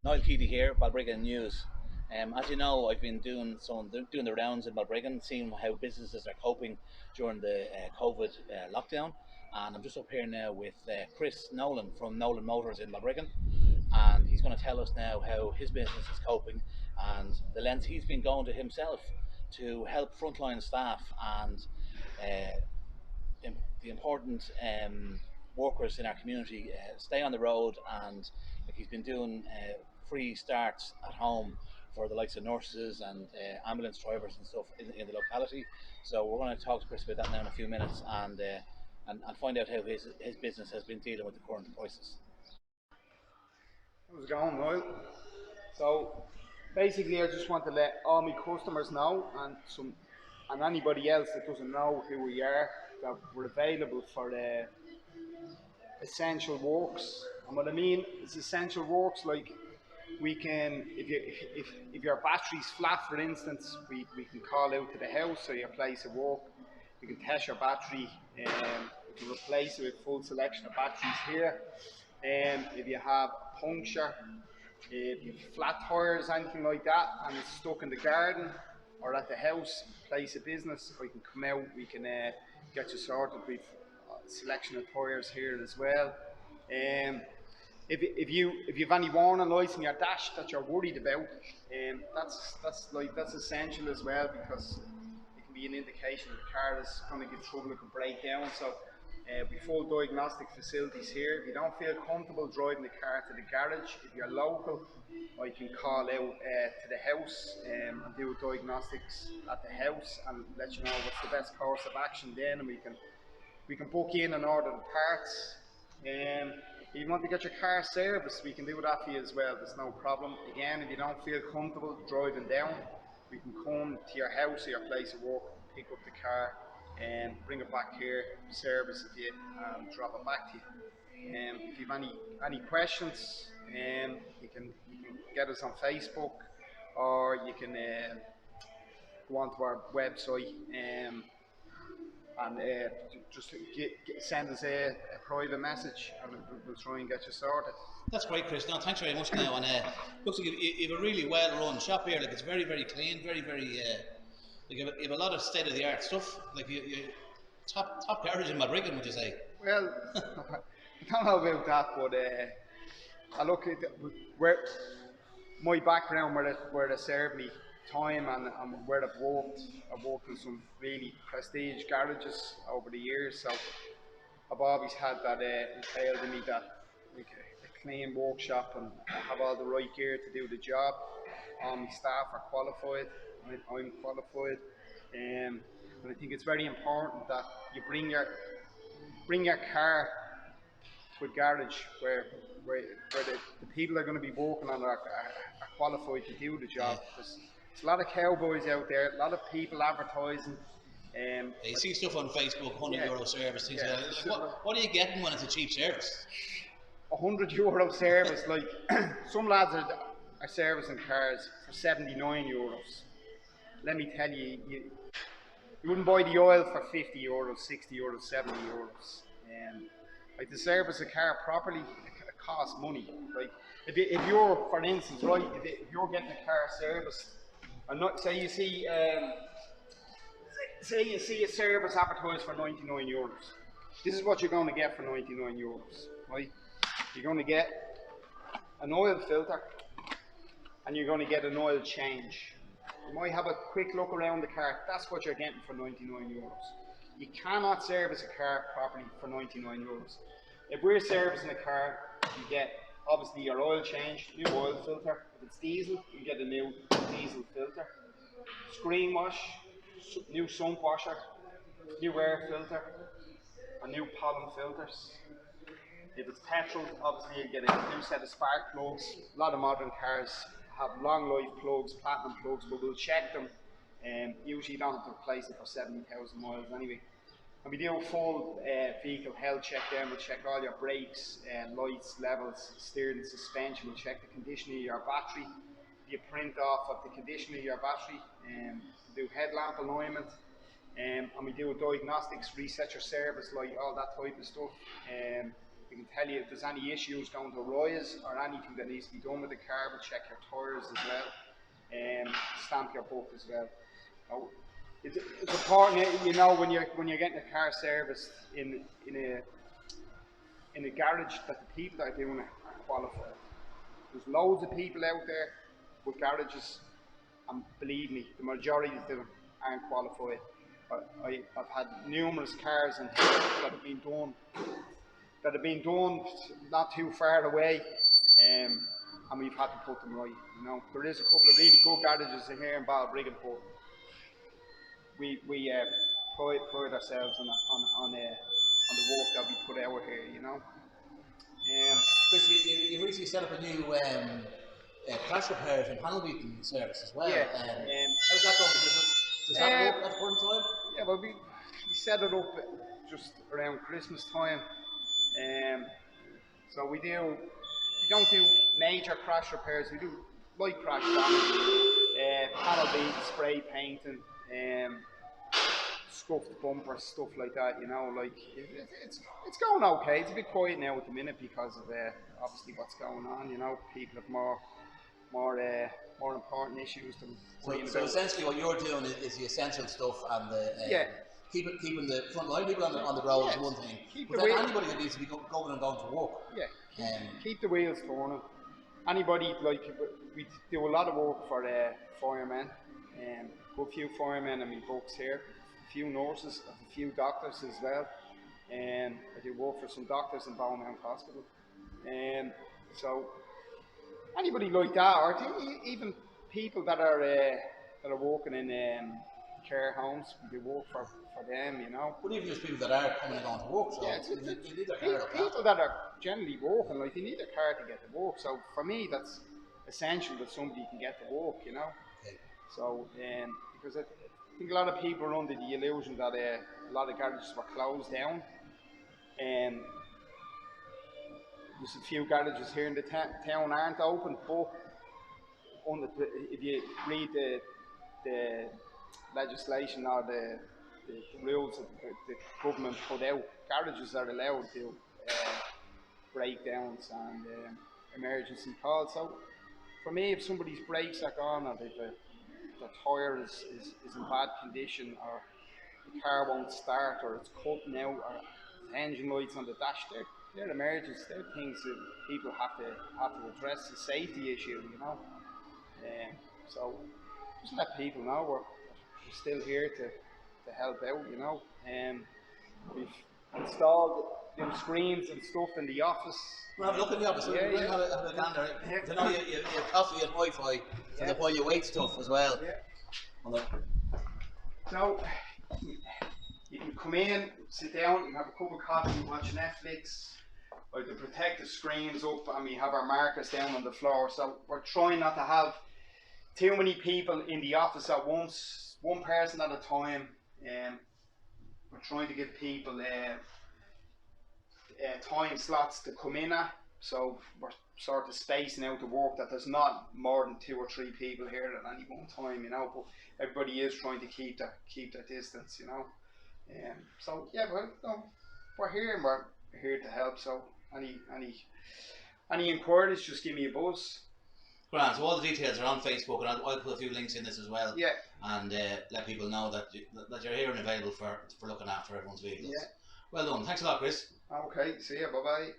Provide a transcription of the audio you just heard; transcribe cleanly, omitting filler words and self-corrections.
Noel here, Balbriggan News. As you know, I've been doing the rounds in Balbriggan, seeing how businesses are coping during the COVID lockdown. And I'm just up here now with Chris Nolan from Nolan Motors in Balbriggan, and he's going to tell us now how his business is coping and the lengths he's been going to himself to help frontline staff and uh, the important workers in our community stay on the road, and like he's been doing free starts at home for the likes of nurses and ambulance drivers and stuff in the locality. So we're going to talk to Chris about that now in a few minutes, and find out how his business has been dealing with the current crisis. How's it going, Noel? So basically, I just want to let all my customers know and anybody else that doesn't know who we are that we're available for the essential works. And what I mean is essential works like we can, if your battery's flat, for instance, we can call out to the house or your place of work. We can test your battery, we can replace it with full selection of batteries here. If you have a puncture, if you have flat tires, anything like that, and it's stuck in the garden or at the house, place of business, we can come out, we can get you sorted with a selection of tires here as well. Um, if you have any warning lights in your dash that you're worried about, that's essential as well, because it can be an indication the car is going to get trouble, it can break down. So we full diagnostic facilities here. If you don't feel comfortable driving the car to the garage, if you're local, I can call out to the house and do diagnostics at the house and let you know what's the best course of action then, and we can book in and order the parts. If you want to get your car serviced, we can do that for you as well. There's no problem. Again, if you don't feel comfortable driving down, we can come to your house or your place of work, pick up the car, and bring it back here, service it for you, and drop it back to you. If you have any questions, you can get us on Facebook, or you can go onto our website. And just send us a private message, and we'll try and get you sorted. That's great, Chris. No, thanks very much. Now, and looks like you have a really well-run shop here. Like, it's very, very clean, very, very. Like, you have a lot of state-of-the-art stuff. Like, top garage in Balbriggan, would you say? Well, I don't know about that, but I look at where my background, where they served me time, and where I've worked in some really prestige garages over the years. So I've always had that entailed in me, that like a clean workshop, and I have all the right gear to do the job. All my staff are qualified. I'm qualified, and I think it's very important that you bring your car to a garage where the people are going to be working on are qualified to do the Yeah. job. There's a lot of cowboys out there, a lot of people advertising. You see stuff on Facebook, €100 Yeah, service, things yeah, like that. Like, what are you getting when it's a cheap service? €100 service. Like some lads are servicing cars for €79. Let me tell you, you wouldn't buy the oil for €50, €60, €70. Like to service a car properly, it costs money. Like if you're, for instance, right, if you're getting a car serviced, and not say you see a service advertised for €99. This is what you're going to get for €99, right? You're going to get an oil filter, and you're going to get an oil change. You might have a quick look around the car. That's what you're getting for €99. You cannot service a car properly for €99. If we're servicing a car, you get obviously your oil change, new oil filter. If it's diesel, you get a new diesel filter. Screen wash, new sump washer, new air filter, and new pollen filters. If it's petrol, obviously you get a new set of spark plugs. A lot of modern cars have long life plugs, platinum plugs, but we'll check them. Usually you don't have to replace it for 70,000 miles anyway. And we do a full vehicle health check then. We'll check all your brakes, lights, levels, steering, suspension. We'll check the condition of your battery. You print off of the condition of your battery. Do headlamp alignment. And we do diagnostics, reset your service light, all that type of stuff. We can tell you if there's any issues going to arise or anything that needs to be done with the car. We'll check your tyres as well, and stamp your book as well. So it's important, you know, when you're getting a car serviced in a garage, that the people that are doing it are qualified. There's loads of people out there with garages, and believe me, the majority of them aren't qualified. I've had numerous cars in here that have been done not too far away, and we've had to put them right. You know, there is a couple of really good garages in here in Balbriggan, but we pride ourselves on the work that we put out here. You know. Chris, you recently set up a new crash repairs and panel beating service as well. Yeah. How's that going? Does that work at the current time? Yeah, well, we set it up just around Christmas time. So we don't do major crash repairs, we do light crash damage, panel beating, spray painting, scuffed bumpers, stuff like that, you know, like it's going okay. It's a bit quiet now at the minute because of obviously what's going on, you know. People have more important issues than so essentially what you're doing is the essential stuff, and the keeping the front line people on the road is one thing. But then anybody that needs to be going to work. Yeah. Keep the wheels turning. Anybody, like, we do a lot of work for firemen, a few firemen in my books here, a few nurses, a few doctors as well, and I do work for some doctors in Beaumont Hospital. So anybody like that, or even people that are working in care homes, we do work for them, you know. But even just people that are coming and going to work, so you need their car. People that are generally working, like, they need a car to get to work. So for me, that's essential that somebody can get to work, you know. Okay. So because I think a lot of people are under the illusion that a lot of garages were closed down, and there's a few garages here in the town aren't open, but if you read the legislation or the rules that the government put out, garages are allowed to breakdowns and emergency calls. So for me, if somebody's brakes are gone, or if the tyre is in bad condition, or the car won't start, or it's cutting out, or the engine lights on the dash, they're emergencies. They're things that people have to address, the safety issue, you know. So just let people know we're still here to help out, you know. We've installed new screens and stuff in the office. We'll have a look in the office. Have a gander. I know you have coffee and Wi-Fi, and while you wait stuff as well. Yeah. So you can come in, sit down, you have a cup of coffee, watch Netflix. The protective screens up, and we have our markers down on the floor. So we're trying not to have too many people in the office at once, one person at a time. We're trying to give people time slots to come in at. So we're sort of spacing out the work that there's not more than 2 or 3 people here at any one time, you know. But everybody is trying to keep their distance, you know. So yeah, we're here, and we're here to help. So any inquiries, just give me a buzz. Grant, so all the details are on Facebook, and I'll put a few links in this as well. Yeah. And let people know that you're here and available for looking after everyone's vehicles. Yeah. Well done. Thanks a lot, Chris. Okay. See ya. Bye bye.